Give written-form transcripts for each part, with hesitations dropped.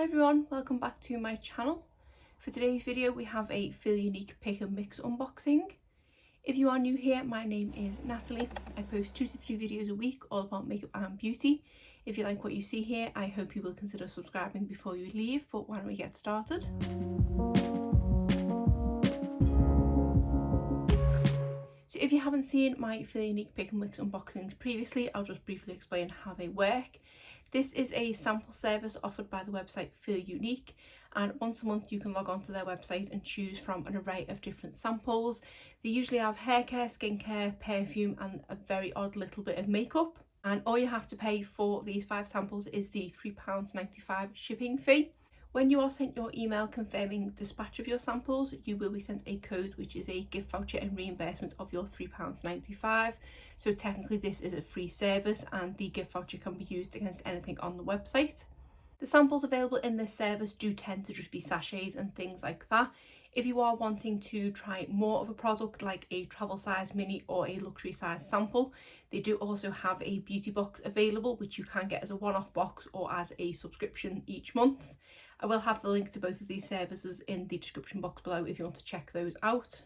everyone, welcome back to my channel. For today's video we have a Feel Unique pick and mix unboxing. If you are new here, my name is Natalie. I post 2 to 3 videos a week all about makeup and beauty. If you like what you see here, I hope you will consider subscribing before you leave, but why don't we get started? So if you haven't seen my Feel Unique pick and mix unboxings previously, I'll just briefly explain how they work. This is a sample service offered by the website Feel Unique, and once a month you can log on to their website and choose from an array of different samples. They usually have hair care, skincare, perfume and a very odd little bit of makeup, and all you have to pay for these 5 samples is the £3.95 shipping fee. When you are sent your email confirming dispatch of your samples, you will be sent a code which is a gift voucher and reimbursement of your £3.95. So technically this is a free service and the gift voucher can be used against anything on the website. The samples available in this service do tend to just be sachets and things like that. If you are wanting to try more of a product like a travel size mini or a luxury size sample, they do also have a beauty box available which you can get as a one-off box or as a subscription each month. I will have the link to both of these services in the description box below if you want to check those out.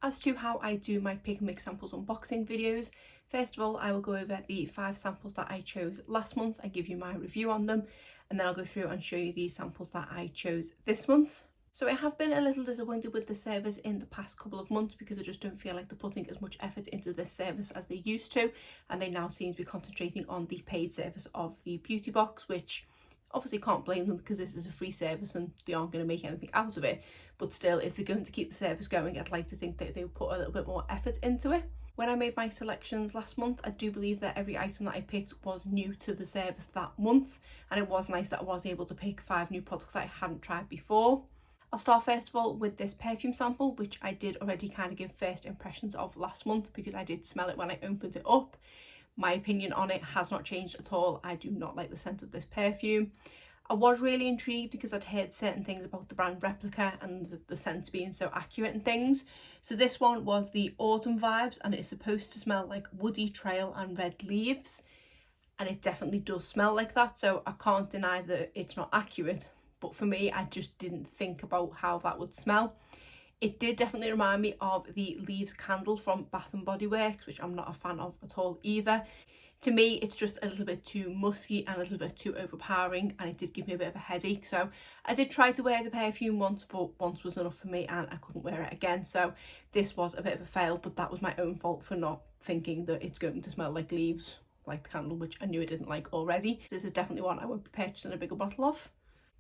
As to how I do my pick and mix samples unboxing videos, first of all I will go over the 5 samples that I chose last month and give you my review on them, and then I'll go through and show you these samples that I chose this month. So I have been a little disappointed with the service in the past couple of months because I just don't feel like they're putting as much effort into this service as they used to, and they now seem to be concentrating on the paid service of the beauty box, which obviously can't blame them because this is a free service and they aren't going to make anything out of it. But still, if they're going to keep the service going, I'd like to think that they would put a little bit more effort into it. When I made my selections last month, I do believe that every item that I picked was new to the service that month, and it was nice that I was able to pick 5 new products that I hadn't tried before. I'll start first of all with this perfume sample, which I did already kind of give first impressions of last month because I did smell it when I opened it up. My opinion on it has not changed at all. I do not like the scent of this perfume. I was really intrigued because I'd heard certain things about the brand Replica and the scent being so accurate and things. So this one was the Autumn Vibes, and it's supposed to smell like woody trail and red leaves, and it definitely does smell like that, so I can't deny that it's not accurate, but for me I just didn't think about how that would smell. It did definitely remind me of the Leaves candle from Bath & Body Works, which I'm not a fan of at all either. To me, it's just a little bit too musky and a little bit too overpowering, and it did give me a bit of a headache. So I did try to wear the perfume once, but once was enough for me and I couldn't wear it again. So this was a bit of a fail, but that was my own fault for not thinking that it's going to smell like leaves, like the candle, which I knew I didn't like already. This is definitely one I won't be purchasing a bigger bottle of.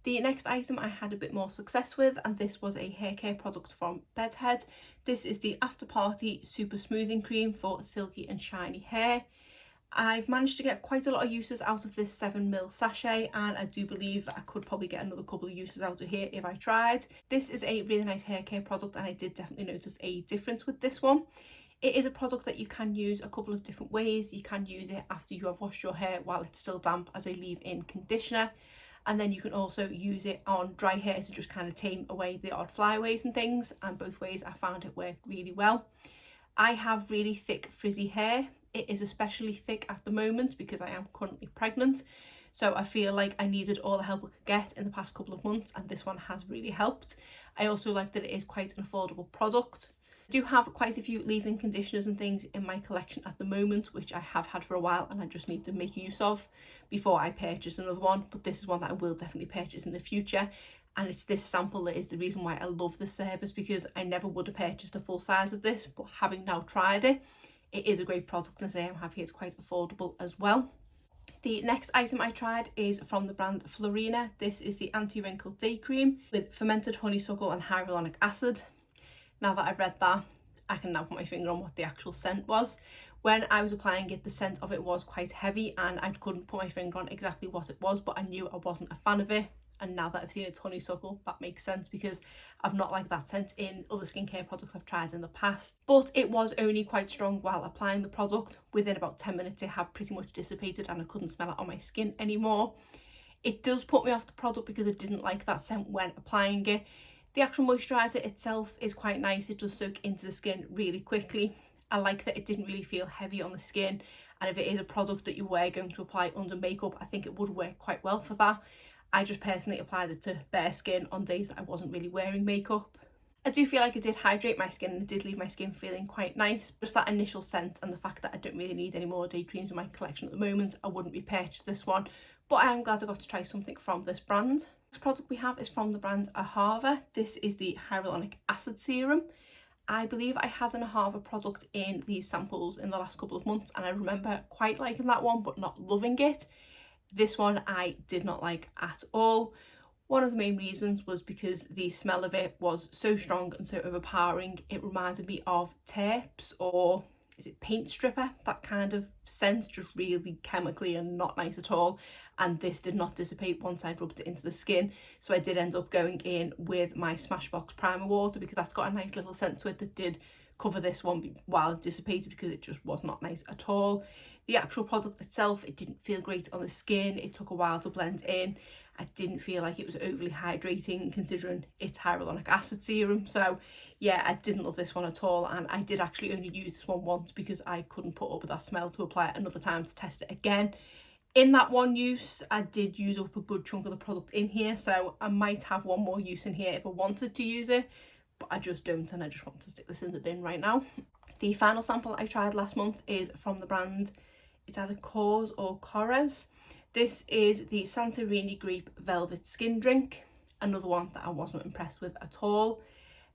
The next item I had a bit more success with, and this was a hair care product from Bedhead. This is the After Party Super Smoothing Cream for silky and shiny hair. I've managed to get quite a lot of uses out of this 7ml sachet, and I do believe that I could probably get another couple of uses out of here if I tried. This is a really nice hair care product, and I did definitely notice a difference with this one. It is a product that you can use a couple of different ways. You can use it after you have washed your hair while it's still damp as a leave-in conditioner. And then you can also use it on dry hair to just kind of tame away the odd flyaways and things, and both ways I found it worked really well. I have really thick frizzy hair. It is especially thick at the moment because I am currently pregnant, so I feel like I needed all the help I could get in the past couple of months, and this one has really helped. I also like that it is quite an affordable product. I do have quite a few leave-in conditioners and things in my collection at the moment, which I have had for a while and I just need to make use of before I purchase another one, but this is one that I will definitely purchase in the future. And it's this sample that is the reason why I love this service, because I never would have purchased a full size of this, but having now tried it, it is a great product, and I'm happy it's quite affordable as well. The next item I tried is from the brand Florina. This is the Anti-Wrinkle Day Cream with fermented honeysuckle and hyaluronic acid. Now that I've read that, I can now put my finger on what the actual scent was. When I was applying it, the scent of it was quite heavy and I couldn't put my finger on exactly what it was, but I knew I wasn't a fan of it. And now that I've seen it's honeysuckle, that makes sense because I've not liked that scent in other skincare products I've tried in the past. But it was only quite strong while applying the product. Within about 10 minutes it had pretty much dissipated and I couldn't smell it on my skin anymore. It does put me off the product because I didn't like that scent when applying it. The actual moisturiser itself is quite nice. It does soak into the skin really quickly. I like that it didn't really feel heavy on the skin, and if it is a product that you were going to apply under makeup, I think it would work quite well for that. I just personally applied it to bare skin on days that I wasn't really wearing makeup. I do feel like it did hydrate my skin and it did leave my skin feeling quite nice. Just that initial scent and the fact that I don't really need any more day creams in my collection at the moment, I wouldn't repurchase this one. But I am glad I got to try something from this brand. The next product we have is from the brand Ahava. This is the Hyaluronic Acid Serum. I believe I had an Ahava product in these samples in the last couple of months, and I remember quite liking that one but not loving it. This one I did not like at all. One of the main reasons was because the smell of it was so strong and so overpowering. It reminded me of terps, or is it paint stripper? That kind of scent, just really chemically and not nice at all. And this did not dissipate once I'd rubbed it into the skin. So I did end up going in with my Smashbox primer water, because that's got a nice little scent to it that did cover this one while it dissipated, because it just was not nice at all. The actual product itself, it didn't feel great on the skin. It took a while to blend in. I didn't feel like it was overly hydrating considering it's hyaluronic acid serum. So yeah, I didn't love this one at all, and I did actually only use this one once because I couldn't put up with that smell to apply it another time to test it again. In that one use, I did use up a good chunk of the product in here, so I might have one more use in here if I wanted to use it, but I just don't, and I just want to stick this in the bin right now. The final sample I tried last month is from the brand, it's either Cause or Corres. This is the Santorini Grape Velvet Skin Drink, another one that I wasn't impressed with at all.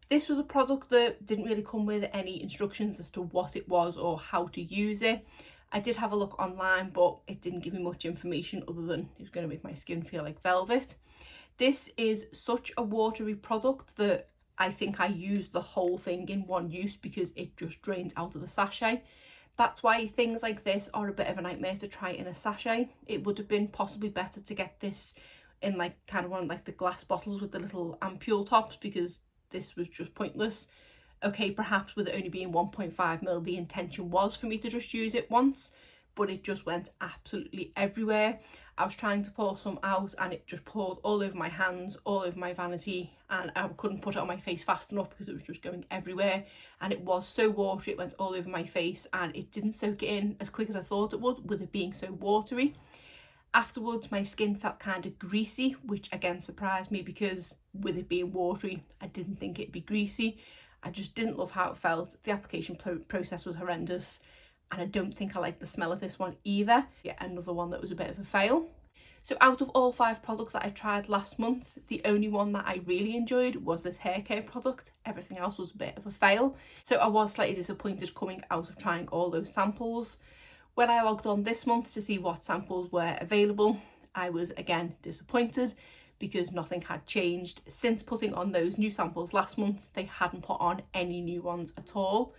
This was a product that didn't really come with any instructions as to what it was or how to use it. I did have a look online, but it didn't give me much information other than it was going to make my skin feel like velvet. This is such a watery product that I think I used the whole thing in one use because it just drained out of the sachet. That's why things like this are a bit of a nightmare to try in a sachet. It would have been possibly better to get this in like kind of one of like the glass bottles with the little ampule tops, because this was just pointless. Okay, perhaps with it only being 1.5 ml, the intention was for me to just use it once, but it just went absolutely everywhere. I was trying to pour some out and it just poured all over my hands, all over my vanity, and I couldn't put it on my face fast enough because it was just going everywhere. And it was so watery, it went all over my face, and it didn't soak it in as quick as I thought it would with it being so watery. Afterwards, my skin felt kind of greasy, which again surprised me because with it being watery, I didn't think it'd be greasy. I just didn't love how it felt. The application process was horrendous, and I don't think I like the smell of this one either. Yeah, another one that was a bit of a fail. So out of all 5 products that I tried last month, the only one that I really enjoyed was this hair care product. Everything else was a bit of a fail. So I was slightly disappointed coming out of trying all those samples. When I logged on this month to see what samples were available, I was again disappointed because nothing had changed. Since putting on those new samples last month, they hadn't put on any new ones at all.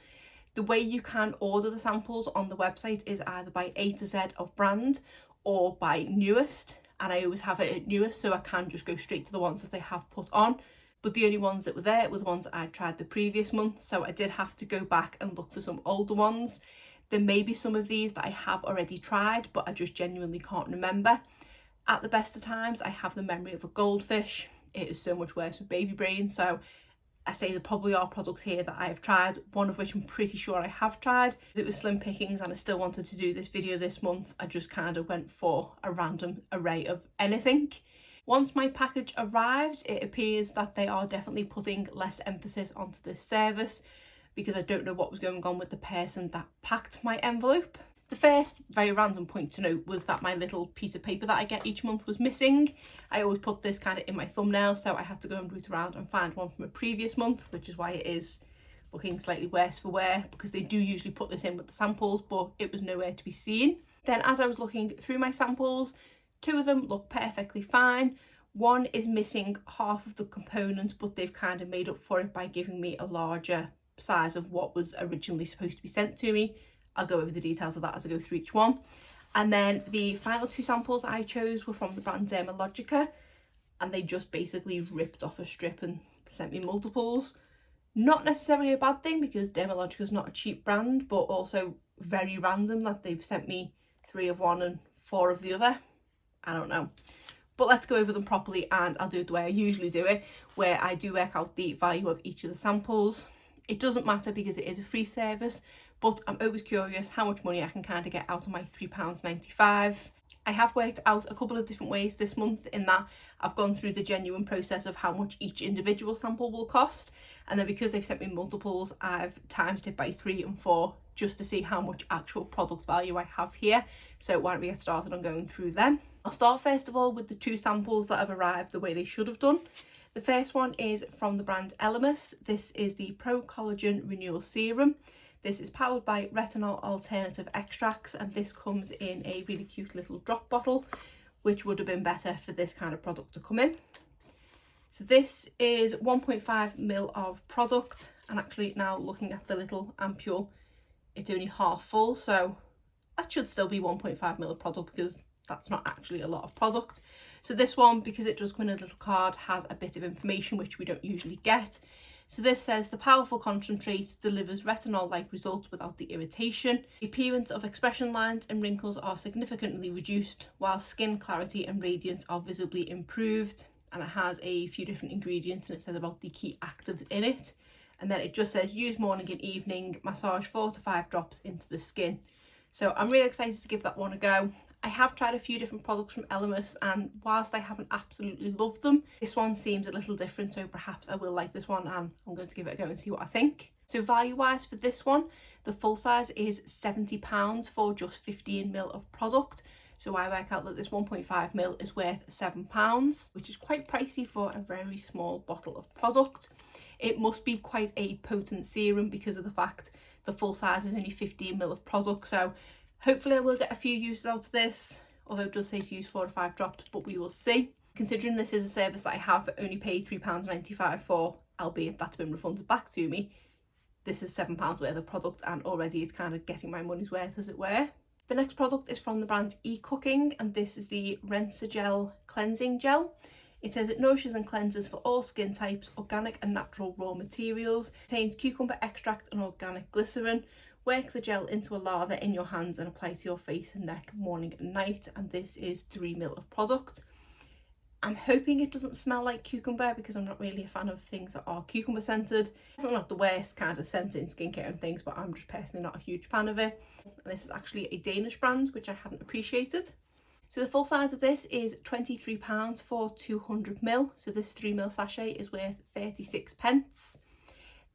The way you can order the samples on the website is either by A to Z of brand or by newest, and I always have it at newest, so I can just go straight to the ones that they have put on. But the only ones that were there were the ones that I tried the previous month, so I did have to go back and look for some older ones. There may be some of these that I have already tried, but I just genuinely can't remember. At the best of times, I have the memory of a goldfish. It is so much worse with baby brain, so I say there probably are products here that I have tried, one of which I'm pretty sure I have tried. It was slim pickings and I still wanted to do this video this month. I just kind of went for a random array of anything. Once my package arrived, it appears that they are definitely putting less emphasis onto this service, because I don't know what was going on with the person that packed my envelope. The first very random point to note was that my little piece of paper that I get each month was missing. I always put this kind of in my thumbnail, so I had to go and root around and find one from a previous month, which is why it is looking slightly worse for wear, because they do usually put this in with the samples, but it was nowhere to be seen. Then as I was looking through my samples, 2 of them look perfectly fine. One is missing half of the component, but they've kind of made up for it by giving me a larger size of what was originally supposed to be sent to me. I'll go over the details of that as I go through each one. And then the final 2 samples I chose were from the brand Dermalogica, and they just basically ripped off a strip and sent me multiples. Not necessarily a bad thing, because Dermalogica is not a cheap brand, but also very random that they've sent me 3 of one and 4 of the other. I don't know. But let's go over them properly, and I'll do it the way I usually do it, where I do work out the value of each of the samples. It doesn't matter because it is a free service, but I'm always curious how much money I can kind of get out of my £3.95. I have worked out a couple of different ways this month, in that I've gone through the genuine process of how much each individual sample will cost, and then because they've sent me multiples, I've times it by 3 and 4 just to see how much actual product value I have here. So why don't we get started on going through them. I'll start first of all with the 2 samples that have arrived the way they should have done. The first one is from the brand Elemis. This is the Pro Collagen Renewal Serum. This is powered by retinol alternative extracts, and this comes in a really cute little drop bottle, which would have been better for this kind of product to come in. So this is 1.5ml of product, and actually now looking at the little ampule, it's only half full, so that should still be 1.5ml of product, because that's not actually a lot of product. So this one, because it does come in a little card, has a bit of information which we don't usually get. So this says the powerful concentrate delivers retinol-like results without the irritation. The appearance of expression lines and wrinkles are significantly reduced, while skin clarity and radiance are visibly improved. And it has a few different ingredients, and it says about the key actives in it. And then it just says use morning and evening, massage 4 to 5 drops into the skin. So I'm really excited to give that one a go. I have tried a few different products from Elemis, and whilst I haven't absolutely loved them, this one seems a little different, so perhaps I will like this one, and I'm going to give it a go and see what I think. So value wise for this one, the full size is £70 for just 15ml of product. So I work out that this 1.5ml is worth £7, which is quite pricey for a very small bottle of product. It must be quite a potent serum because of the fact the full size is only 15ml of product. So hopefully I will get a few uses out of this, although it does say to use 4 to 5 drops, but we will see. Considering this is a service that I have only paid £3.95 for, albeit that's been refunded back to me, this is £7 worth of product, and already it's kind of getting my money's worth, as it were. The next product is from the brand eCooking, and this is the Gel Cleansing Gel. It says it nourishes and cleanses for all skin types, organic and natural raw materials, contains cucumber extract and organic glycerin. Work the gel into a lather in your hands and apply to your face and neck morning and night, and this is 3ml of product. I'm hoping it doesn't smell like cucumber, because I'm not really a fan of things that are cucumber scented. Definitely not the worst kind of scent in skincare and things, but I'm just personally not a huge fan of it. And this is actually a Danish brand, which I hadn't appreciated. So the full size of this is £23 for 200ml. So this 3ml sachet is worth 36p.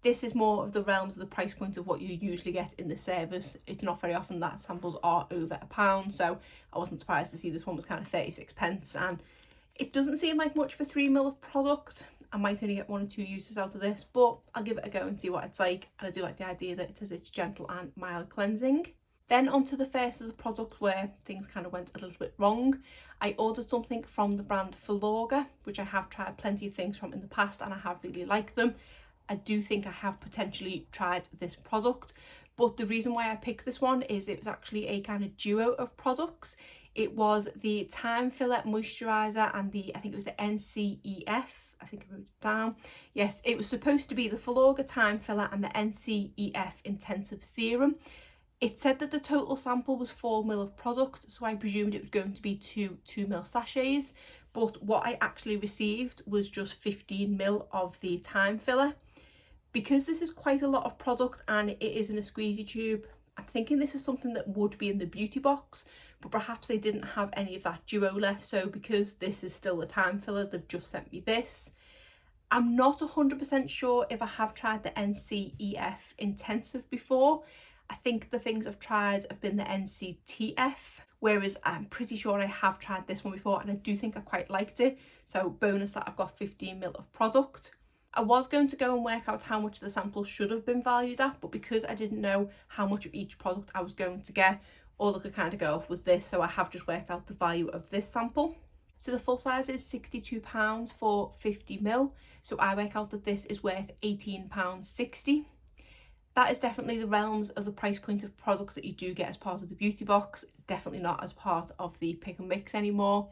This is more of the realms of the price point of what you usually get in the service. It's not very often that samples are over £1, so I wasn't surprised to see this one was kind of 36p, and it doesn't seem like much for 3ml of product. I might only get 1 or 2 uses out of this, but I'll give it a go and see what it's like. And I do like the idea that it says it's gentle and mild cleansing. Then onto the first of the products where things kind of went a little bit wrong. I ordered something from the brand Filorga, which I have tried plenty of things from in the past, and I have really liked them. I do think I have potentially tried this product, but the reason why I picked this one is it was actually a kind of duo of products. It was the Time Filler Moisturiser and I think it was the NCEF, I think I wrote it down. Yes, it was supposed to be the Filorga Time Filler and the NCEF Intensive Serum. It said that the total sample was 4ml of product, so I presumed it was going to be 2ml sachets, but what I actually received was just 15ml of the Time Filler. Because this is quite a lot of product and it is in a squeezy tube, I'm thinking this is something that would be in the beauty box, but perhaps they didn't have any of that duo left, so because this is still the Time Filler, they've just sent me this. I'm not 100% sure if I have tried the NCEF Intensive before. I think the things I've tried have been the NCTF, whereas I'm pretty sure I have tried this one before, and I do think I quite liked it, so bonus that I've got 15ml of product. I was going to go and work out how much the sample should have been valued at, but because I didn't know how much of each product I was going to get, all I could kind of go off was this, so I have just worked out the value of this sample. So the full size is £62 for 50ml, so I work out that this is worth £18.60. That is definitely the realms of the price point of products that you do get as part of the beauty box, definitely not as part of the pick and mix anymore.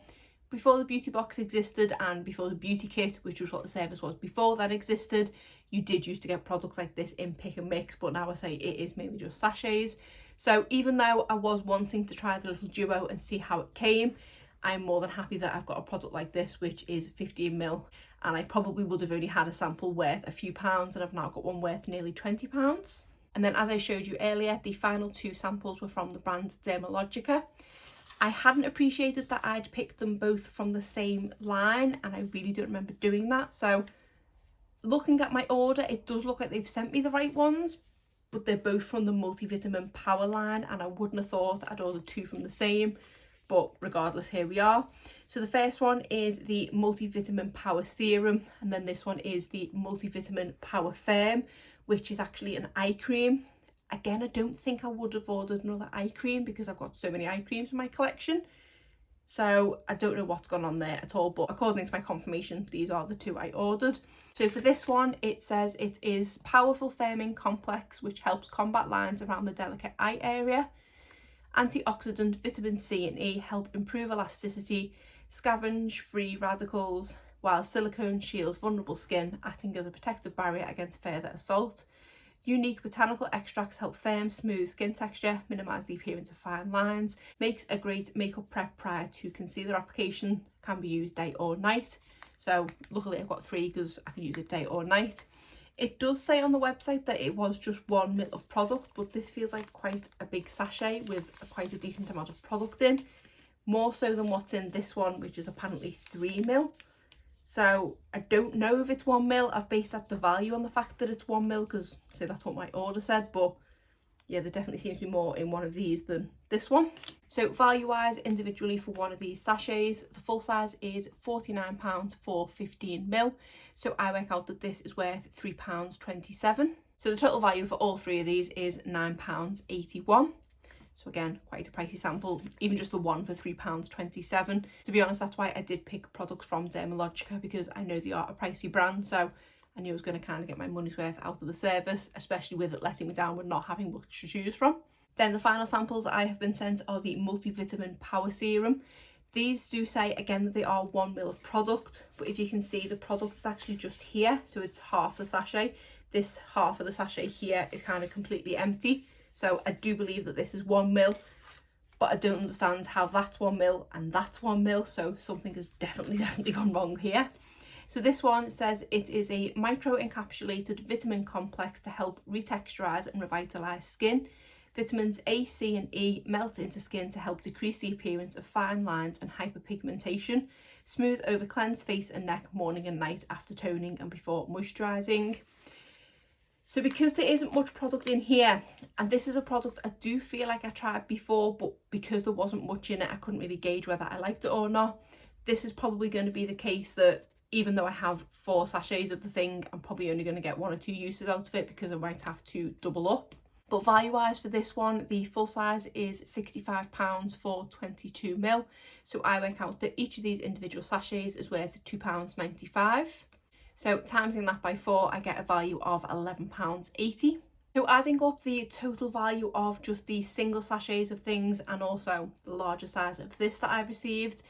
Before the beauty box existed and before the beauty kit, which was what the service was before that existed, you did used to get products like this in pick and mix, but now I say it is mainly just sachets. So even though I was wanting to try the little duo and see how it came, I'm more than happy that I've got a product like this, which is 15ml, and I probably would have only had a sample worth a few pounds, and I've now got one worth nearly £20. And then as I showed you earlier, the final 2 samples were from the brand Dermalogica. I hadn't appreciated that I'd picked them both from the same line, and I really don't remember doing that. So looking at my order, it does look like they've sent me the right ones, but they're both from the Multivitamin Power line, and I wouldn't have thought I'd ordered 2 from the same, but regardless, here we are. So the first one is the Multivitamin Power Serum, and then this one is the Multivitamin Power Firm, which is actually an eye cream. Again, I don't think I would have ordered another eye cream because I've got so many eye creams in my collection. So I don't know what's gone on there at all, but according to my confirmation, these are the 2 I ordered. So for this one, it says it is powerful firming complex, which helps combat lines around the delicate eye area. Antioxidant vitamin C and E help improve elasticity, scavenge free radicals, while silicone shields vulnerable skin, acting as a protective barrier against further assault. Unique botanical extracts help firm, smooth skin texture, minimise the appearance of fine lines, makes a great makeup prep prior to concealer application, can be used day or night. So luckily I've got 3 because I can use it day or night. It does say on the website that it was just 1 ml of product, but this feels like quite a big sachet with quite a decent amount of product in, more so than what's in this one, which is apparently 3 ml. So I don't know if it's 1 ml. I've based the value on the fact that it's 1 ml because that's what my order said, but yeah, there definitely seems to be more in one of these than this one. So value wise, individually for one of these sachets, the full size is £49 for 15 ml. So I work out that this is worth £3.27. So the total value for all 3 of these is £9.81. So again, quite a pricey sample, even just the one for £3.27. To be honest, that's why I did pick products from Dermalogica, because I know they are a pricey brand, so I knew I was going to kind of get my money's worth out of the service, especially with it letting me down with not having much to choose from. Then the final samples I have been sent are the Multivitamin Power Serum. These do say again that they are 1 ml of product, but if you can see, the product is actually just here, so it's half the sachet. This half of the sachet here is kind of completely empty. So I do believe that this is 1 ml, but I don't understand how that's 1 ml and that's 1 ml. So something has definitely gone wrong here. So this one says it is a micro-encapsulated vitamin complex to help retexturize and revitalize skin. Vitamins A, C and E melt into skin to help decrease the appearance of fine lines and hyperpigmentation. Smooth over cleansed face and neck morning and night after toning and before moisturising. So because there isn't much product in here, and this is a product I do feel like I tried before, but because there wasn't much in it, I couldn't really gauge whether I liked it or not. This is probably going to be the case that even though I have 4 sachets of the thing, I'm probably only going to get 1 or 2 uses out of it because I might have to double up. But value wise for this one, the full size is £65 for 22 ml. So I work out that each of these individual sachets is worth £2.95. So timesing that by 4, I get a value of £11.80. So adding up the total value of just these single sachets of things and also the larger size of this that I've received,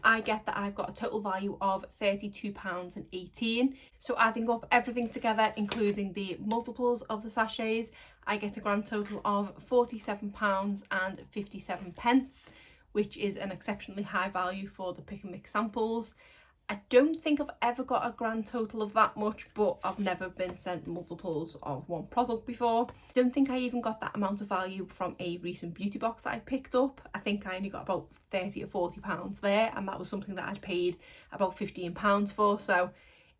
I get that I've got a total value of £32.18. So adding up everything together, including the multiples of the sachets, I get a grand total of £47.57, which is an exceptionally high value for the pick and mix samples. I don't think I've ever got a grand total of that much, but I've never been sent multiples of one product before. I don't think I even got that amount of value from a recent beauty box that I picked up. I think I only got about £30 or £40 there, and that was something that I'd paid about £15 for. So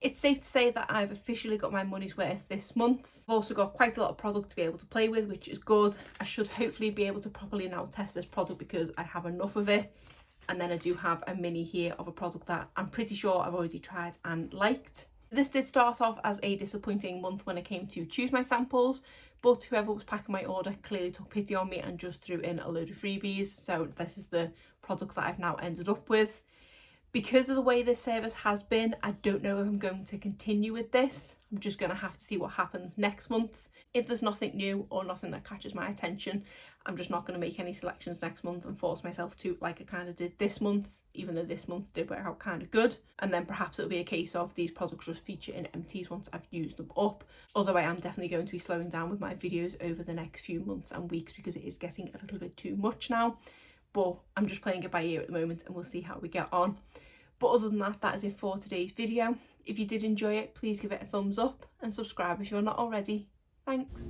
it's safe to say that I've officially got my money's worth this month. I've also got quite a lot of product to be able to play with, which is good. I should hopefully be able to properly now test this product because I have enough of it. And then I do have a mini here of a product that I'm pretty sure I've already tried and liked. This did start off as a disappointing month when it came to choose my samples, but whoever was packing my order clearly took pity on me and just threw in a load of freebies. So this is the products that I've now ended up with. Because of the way this service has been, I don't know if I'm going to continue with this. I'm just going to have to see what happens next month. If there's nothing new or nothing that catches my attention, I'm just not going to make any selections next month and force myself to, like I kind of did this month, even though this month did work out kind of good. And then perhaps it'll be a case of these products just feature in empties once I've used them up. Although I am definitely going to be slowing down with my videos over the next few months and weeks because it is getting a little bit too much now. But I'm just playing it by ear at the moment and we'll see how we get on. But other than that, that is it for today's video. If you did enjoy it, please give it a thumbs up and subscribe if you're not already. Thanks.